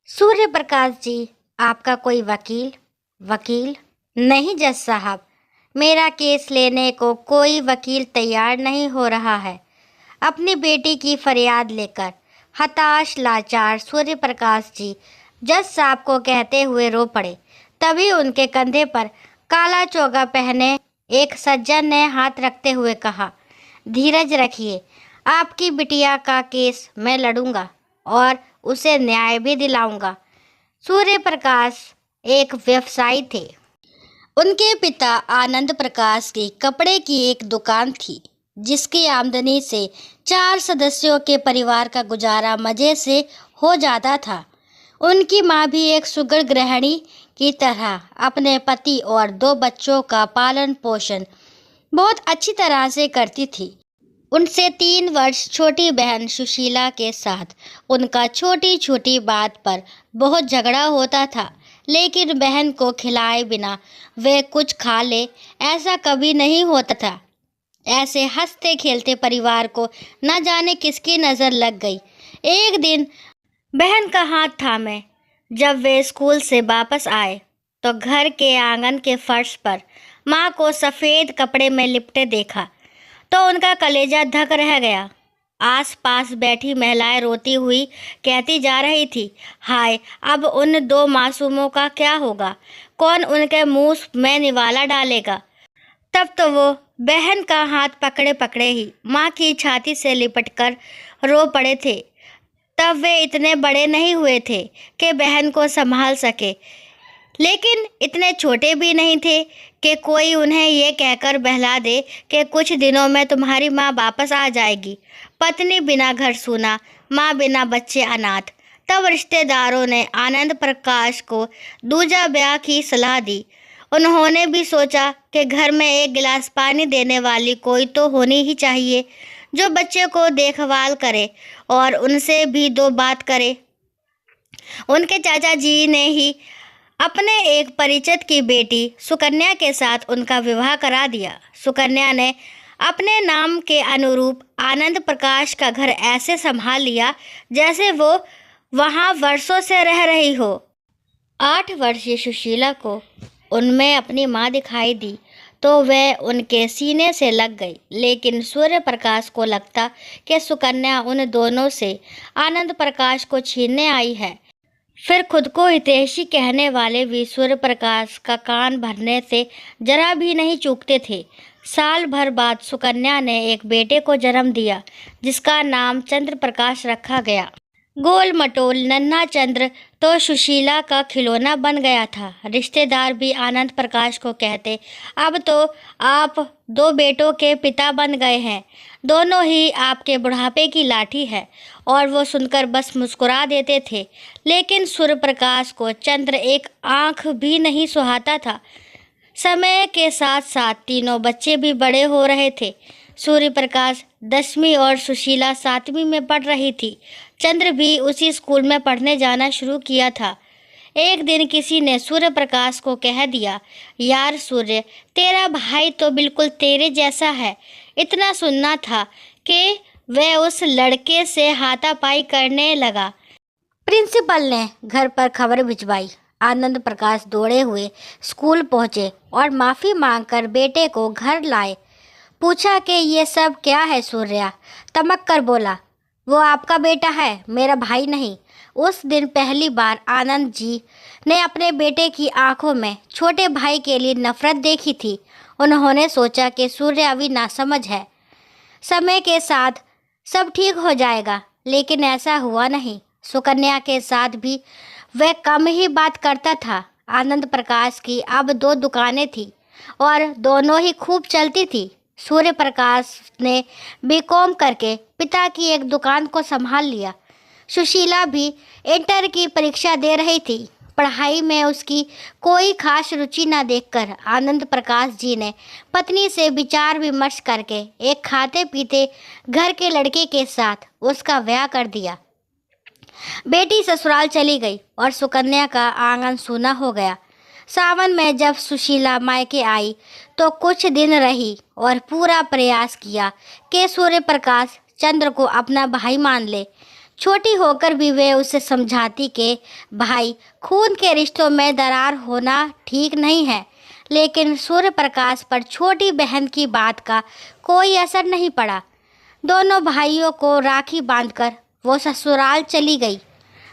सूर्य प्रकाश जी, आपका कोई वकील? वकील? नहीं जज साहब, मेरा केस लेने को कोई वकील तैयार नहीं हो रहा है। अपनी बेटी की फरियाद लेकर हताश लाचार सूर्य प्रकाश जी जज साहब को कहते हुए रो पड़े। तभी उनके कंधे पर काला चोगा पहने एक सज्जन ने हाथ रखते हुए कहा, धीरज रखिए, आपकी बिटिया का केस मैं लड़ूंगा और उसे न्याय भी दिलाऊंगा। सूर्य प्रकाश एक व्यवसायी थे। उनके पिता आनंद प्रकाश की कपड़े की एक दुकान थी, जिसकी आमदनी से 4 सदस्यों के परिवार का गुजारा मजे से हो जाता था। उनकी माँ भी एक सुगढ़ गृहिणी की तरह अपने पति और 2 बच्चों का पालन पोषण बहुत अच्छी तरह से करती थी। उनसे 3 वर्ष छोटी बहन सुशीला के साथ उनका छोटी छोटी बात पर बहुत झगड़ा होता था, लेकिन बहन को खिलाए बिना वे कुछ खा ले, ऐसा कभी नहीं होता था। ऐसे हंसते खेलते परिवार को न जाने किसकी नज़र लग गई। एक दिन बहन का हाथ थामे जब वे स्कूल से वापस आए तो घर के आंगन के फर्श पर माँ को सफ़ेद कपड़े में लिपटे देखा तो उनका कलेजा धक रह गया। आस-पास बैठी महिलाएं रोती हुई कहती जा रही थी, हाय, अब उन 2 मासूमों का क्या होगा? कौन उनके मुंह में निवाला डालेगा? तब तो वो बहन का हाथ पकड़े पकड़े ही माँ की छाती से लिपटकर रो पड़े थे। तब वे इतने बड़े नहीं हुए थे कि बहन को संभाल सके, लेकिन इतने छोटे भी नहीं थे कि कोई उन्हें ये कहकर बहला दे कि कुछ दिनों में तुम्हारी माँ वापस आ जाएगी। पत्नी बिना घर सूना, माँ बिना बच्चे अनाथ। तब रिश्तेदारों ने आनंद प्रकाश को दूजा ब्याह की सलाह दी। उन्होंने भी सोचा कि घर में एक गिलास पानी देने वाली कोई तो होनी ही चाहिए, जो बच्चे को देखभाल करे और उनसे भी 2 बात करे। उनके चाचा जी ने ही अपने एक परिचित की बेटी सुकन्या के साथ उनका विवाह करा दिया। सुकन्या ने अपने नाम के अनुरूप आनंद प्रकाश का घर ऐसे संभाल लिया जैसे वो वहाँ वर्षों से रह रही हो। 8 वर्षीय सुशीला को उनमें अपनी माँ दिखाई दी तो वह उनके सीने से लग गई, लेकिन सूर्य प्रकाश को लगता कि सुकन्या उन दोनों से आनंद प्रकाश को छीनने आई है। फिर खुद को हितैषी कहने वाले भी सूर्य प्रकाश का कान भरने से जरा भी नहीं चूकते थे। साल भर बाद सुकन्या ने एक बेटे को जन्म दिया, जिसका नाम चंद्र प्रकाश रखा गया। गोल मटोल नन्हा चंद्र तो सुशीला का खिलौना बन गया था। रिश्तेदार भी आनंद प्रकाश को कहते, अब तो आप 2 बेटों के पिता बन गए हैं, दोनों ही आपके बुढ़ापे की लाठी है। और वो सुनकर बस मुस्कुरा देते थे। लेकिन सूर्य प्रकाश को चंद्र एक आंख भी नहीं सुहाता था। समय के साथ साथ तीनों बच्चे भी बड़े हो रहे थे। सूर्य प्रकाश 10वीं और सुशीला 7वीं में पढ़ रही थी। चंद्र भी उसी स्कूल में पढ़ने जाना शुरू किया था। एक दिन किसी ने सूर्य प्रकाश को कह दिया, यार सूर्य, तेरा भाई तो बिल्कुल तेरे जैसा है। इतना सुनना था कि वह उस लड़के से हाथापाई करने लगा। प्रिंसिपल ने घर पर खबर भिजवाई। आनंद प्रकाश दौड़े हुए स्कूल पहुंचे और माफ़ी मांगकर बेटे को घर लाए। पूछा कि ये सब क्या है? सूर्या तमक कर बोला, वो आपका बेटा है, मेरा भाई नहीं। उस दिन पहली बार आनंद जी ने अपने बेटे की आंखों में छोटे भाई के लिए नफरत देखी थी। उन्होंने सोचा कि सूर्य अभी नासमझ है, समय के साथ सब ठीक हो जाएगा, लेकिन ऐसा हुआ नहीं। सुकन्या के साथ भी वह कम ही बात करता था। आनंद प्रकाश की अब 2 दुकानें थी और दोनों ही खूब चलती थी। सूर्य प्रकाश ने बीकॉम करके पिता की एक दुकान को संभाल लिया। सुशीला भी इंटर की परीक्षा दे रही थी। पढ़ाई में उसकी कोई खास रुचि न देखकर आनंद प्रकाश जी ने पत्नी से विचार विमर्श करके एक खाते पीते घर के लड़के के साथ उसका ब्याह कर दिया। बेटी ससुराल चली गई और सुकन्या का आंगन सूना हो गया। सावन में जब सुशीला मायके आई तो कुछ दिन रही और पूरा प्रयास किया कि सूर्य प्रकाश चंद्र को अपना भाई मान ले। छोटी होकर भी वे उसे समझाती कि भाई, खून के रिश्तों में दरार होना ठीक नहीं है। लेकिन सूर्य प्रकाश पर छोटी बहन की बात का कोई असर नहीं पड़ा। दोनों भाइयों को राखी बांधकर वो ससुराल चली गई।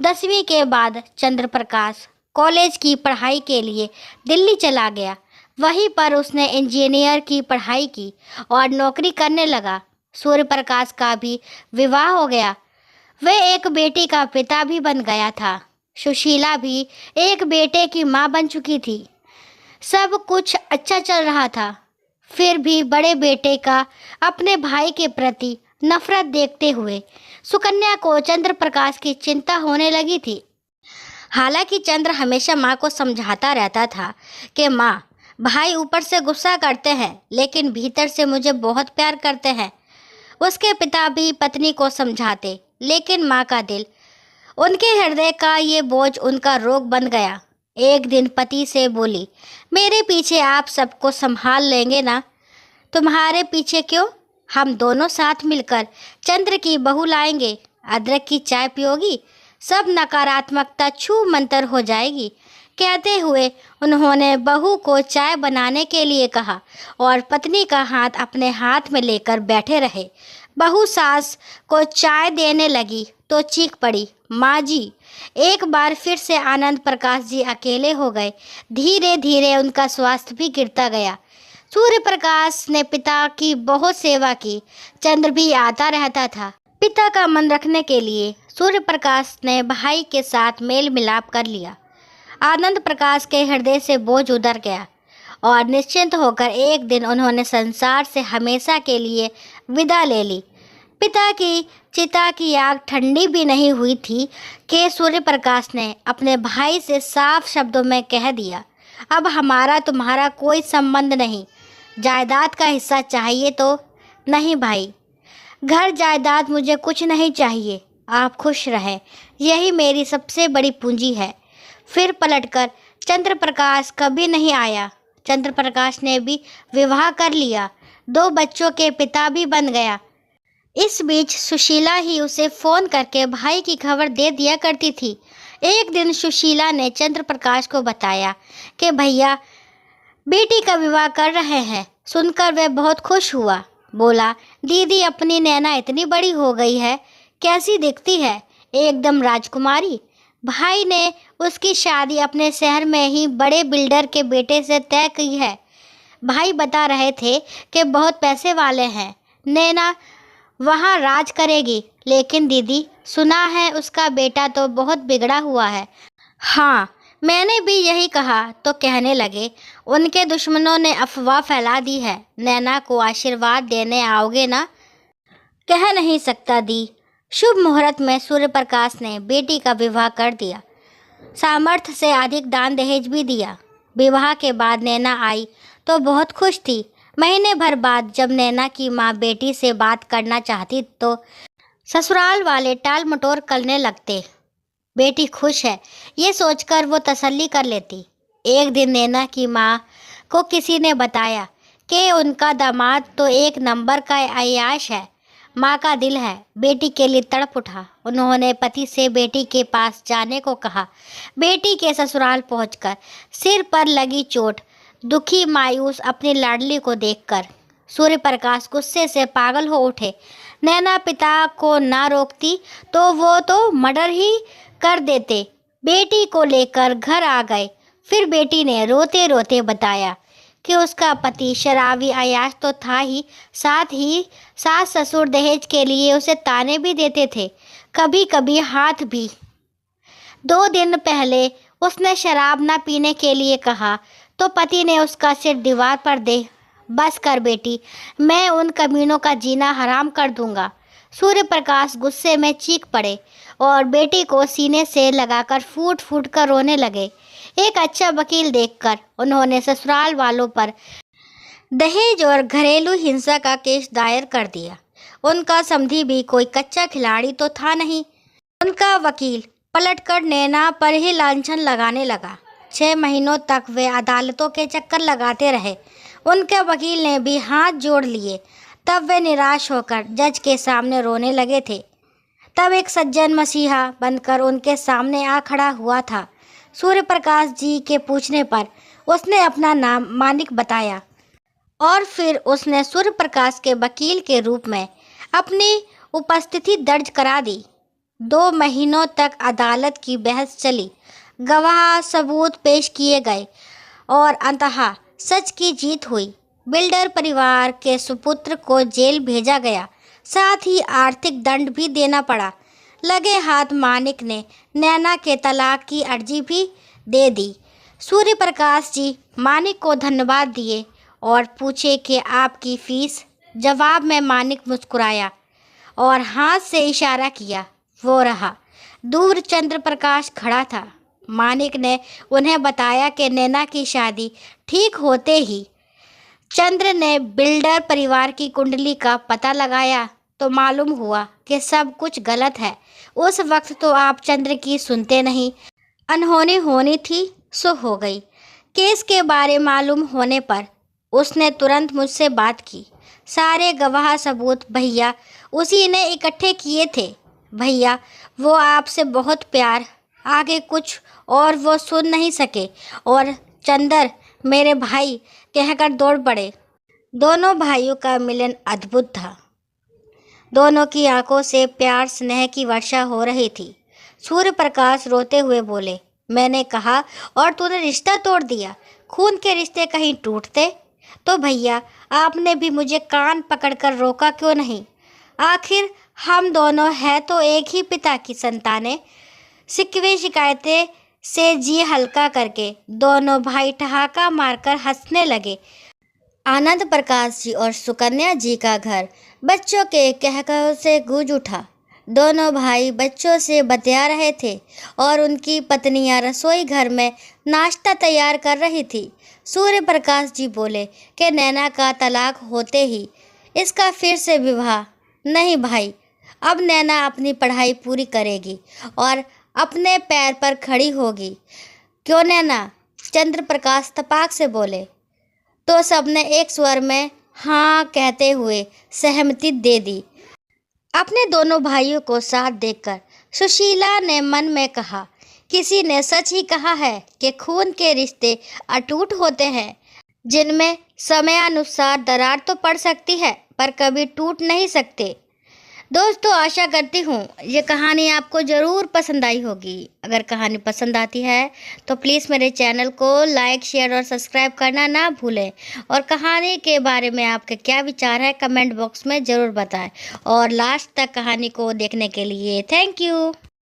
10वीं के बाद चंद्र प्रकाश कॉलेज की पढ़ाई के लिए दिल्ली चला गया। वहीं पर उसने इंजीनियर की पढ़ाई की और नौकरी करने लगा। सूर्य प्रकाश का भी विवाह हो गया। वह एक बेटी का पिता भी बन गया था। सुशीला भी एक बेटे की माँ बन चुकी थी। सब कुछ अच्छा चल रहा था। फिर भी बड़े बेटे का अपने भाई के प्रति नफरत देखते हुए सुकन्या को चंद्र प्रकाश की चिंता होने लगी थी। हालांकि चंद्र हमेशा माँ को समझाता रहता था कि माँ, भाई ऊपर से गुस्सा करते हैं लेकिन भीतर से मुझे बहुत प्यार करते हैं। उसके पिता भी पत्नी को समझाते, लेकिन माँ का दिल, उनके हृदय का ये बोझ उनका रोग बन गया। एक दिन पति से बोली, मेरे पीछे आप सबको संभाल लेंगे ना? तुम्हारे पीछे क्यों? हम दोनों साथ मिलकर चंद्र की बहू लाएंगे। अदरक की चाय पियोगी, सब नकारात्मकता छू मंतर हो जाएगी। कहते हुए उन्होंने बहू को चाय बनाने के लिए कहा और पत्नी का हाथ अपने हाथ में लेकर बैठे रहे। बहू सास को चाय देने लगी तो चीख पड़ी, माँ जी। एक बार फिर से आनंद प्रकाश जी अकेले हो गए। धीरे धीरे उनका स्वास्थ्य भी गिरता गया। सूर्य प्रकाश ने पिता की बहुत सेवा की। चंद्र भी आता रहता था। पिता का मन रखने के लिए सूर्य प्रकाश ने भाई के साथ मेल मिलाप कर लिया। आनंद प्रकाश के हृदय से बोझ उतर गया और निश्चिंत होकर एक दिन उन्होंने संसार से हमेशा के लिए विदा ले ली। पिता की चिता की आग ठंडी भी नहीं हुई थी कि सूर्य प्रकाश ने अपने भाई से साफ शब्दों में कह दिया, अब हमारा तुम्हारा कोई संबंध नहीं। जायदाद का हिस्सा चाहिए तो? नहीं भाई, घर जायदाद मुझे कुछ नहीं चाहिए। आप खुश रहें, यही मेरी सबसे बड़ी पूंजी है। फिर पलटकर चंद्र प्रकाश कभी नहीं आया। चंद्र प्रकाश ने भी विवाह कर लिया, 2 बच्चों के पिता भी बन गया। इस बीच सुशीला ही उसे फ़ोन करके भाई की खबर दे दिया करती थी। एक दिन सुशीला ने चंद्र प्रकाश को बताया कि भैया बेटी का विवाह कर रहे हैं। सुनकर वह बहुत खुश हुआ। बोला, दीदी अपनी नैना इतनी बड़ी हो गई है, कैसी दिखती है, एकदम राजकुमारी। भाई ने उसकी शादी अपने शहर में ही बड़े बिल्डर के बेटे से तय की है। भाई बता रहे थे कि बहुत पैसे वाले हैं, नैना वहाँ राज करेगी। लेकिन दीदी, सुना है उसका बेटा तो बहुत बिगड़ा हुआ है। हाँ, मैंने भी यही कहा तो कहने लगे उनके दुश्मनों ने अफवाह फैला दी है। नैना को आशीर्वाद देने आओगे ना? कह नहीं सकता दी। शुभ मुहूर्त में सूर्य प्रकाश ने बेटी का विवाह कर दिया। सामर्थ्य से अधिक दान दहेज भी दिया। विवाह के बाद नैना आई तो बहुत खुश थी। महीने भर बाद जब नैना की माँ बेटी से बात करना चाहती तो ससुराल वाले टाल मटोल करने लगते। बेटी खुश है ये सोचकर वो तसल्ली कर लेती। एक दिन नैना की माँ को किसी ने बताया कि उनका दामाद तो एक नंबर का अय्याश है। माँ का दिल है बेटी के लिए तड़प उठा। उन्होंने पति से बेटी के पास जाने को कहा। बेटी के ससुराल पहुंचकर सिर पर लगी चोट, दुखी मायूस अपनी लाडली को देखकर सूर्य प्रकाश गुस्से से पागल हो उठे। नैना पिता को ना रोकती तो वो तो मर्डर ही कर देते। बेटी को लेकर घर आ गए। फिर बेटी ने रोते रोते बताया कि उसका पति शराबी अय्याश तो था ही, साथ ही सास ससुर दहेज के लिए उसे ताने भी देते थे, कभी कभी हाथ भी। 2 दिन पहले उसने शराब न पीने के लिए कहा तो पति ने उसका सिर दीवार पर दे, बस कर बेटी, मैं उन कमीनों का जीना हराम कर दूंगा। सूर्य प्रकाश गुस्से में चीख पड़े और बेटी को सीने से लगाकर फूट फूट कर रोने लगे। एक अच्छा वकील देखकर उन्होंने ससुराल वालों पर दहेज और घरेलू हिंसा का केस दायर कर दिया। उनका समधी भी कोई कच्चा खिलाड़ी तो था नहीं। उनका वकील पलटकर नैना पर ही लांछन लगाने लगा। 6 महीनों तक वे अदालतों के चक्कर लगाते रहे। उनके वकील ने भी हाथ जोड़ लिए। तब वे निराश होकर जज के सामने रोने लगे थे। तब एक सज्जन मसीहा बनकर उनके सामने आ खड़ा हुआ था। सूर्य प्रकाश जी के पूछने पर उसने अपना नाम मानिक बताया और फिर उसने सूर्य प्रकाश के वकील के रूप में अपनी उपस्थिति दर्ज करा दी। 2 महीनों तक अदालत की बहस चली, गवाह सबूत पेश किए गए और अंततः सच की जीत हुई। बिल्डर परिवार के सुपुत्र को जेल भेजा गया, साथ ही आर्थिक दंड भी देना पड़ा। लगे हाथ मानिक ने नैना के तलाक की अर्जी भी दे दी। सूर्य प्रकाश जी मानिक को धन्यवाद दिए और पूछे कि आपकी फीस। जवाब में मानिक मुस्कुराया और हाथ से इशारा किया। वो रहा, दूर चंद्र प्रकाश खड़ा था। मानिक ने उन्हें बताया कि नैना की शादी ठीक होते ही चंद्र ने बिल्डर परिवार की कुंडली का पता लगाया तो मालूम हुआ कि सब कुछ गलत है। उस वक्त तो आप चंद्र की सुनते नहीं, अनहोनी होनी थी सो हो गई। केस के बारे मालूम होने पर उसने तुरंत मुझसे बात की। सारे गवाह सबूत भैया उसी ने इकट्ठे किए थे। भैया वो आपसे बहुत प्यार, आगे कुछ और वो सुन नहीं सके और चंदर मेरे भाई कहकर दौड़ पड़े। दोनों भाइयों का मिलन अद्भुत था। दोनों की आंखों से प्यार स्नेह की वर्षा हो रही थी। सूर्य प्रकाश रोते हुए बोले, मैंने कहा और तूने रिश्ता तोड़ दिया। खून के रिश्ते कहीं टूटते तो भैया आपने भी मुझे कान पकड़कर रोका क्यों नहीं? आखिर हम दोनों हैं तो एक ही पिता की संतानें। शिकवे शिकायतें से जी हल्का करके दोनों भाई ठहाका मारकर हंसने लगे। आनंद प्रकाश जी और सुकन्या जी का घर बच्चों के कहकहों से गूंज उठा। दोनों भाई बच्चों से बतिया रहे थे और उनकी पत्नियां रसोई घर में नाश्ता तैयार कर रही थी। सूर्य प्रकाश जी बोले कि नैना का तलाक होते ही इसका फिर से विवाह नहीं भाई, अब नैना अपनी पढ़ाई पूरी करेगी और अपने पैर पर खड़ी होगी। क्यों नैना? चंद्र प्रकाश तपाक से बोले। तो सबने एक स्वर में हाँ कहते हुए सहमति दे दी। अपने दोनों भाइयों को साथ देखकर सुशीला ने मन में कहा, किसी ने सच ही कहा है कि खून के रिश्ते अटूट होते हैं, जिनमें समयानुसार दरार तो पड़ सकती है पर कभी टूट नहीं सकते। दोस्तों, आशा करती हूँ ये कहानी आपको ज़रूर पसंद आई होगी। अगर कहानी पसंद आती है तो प्लीज़ मेरे चैनल को लाइक, शेयर और सब्सक्राइब करना ना भूलें। और कहानी के बारे में आपके क्या विचार है कमेंट बॉक्स में ज़रूर बताएं। और लास्ट तक कहानी को देखने के लिए थैंक यू।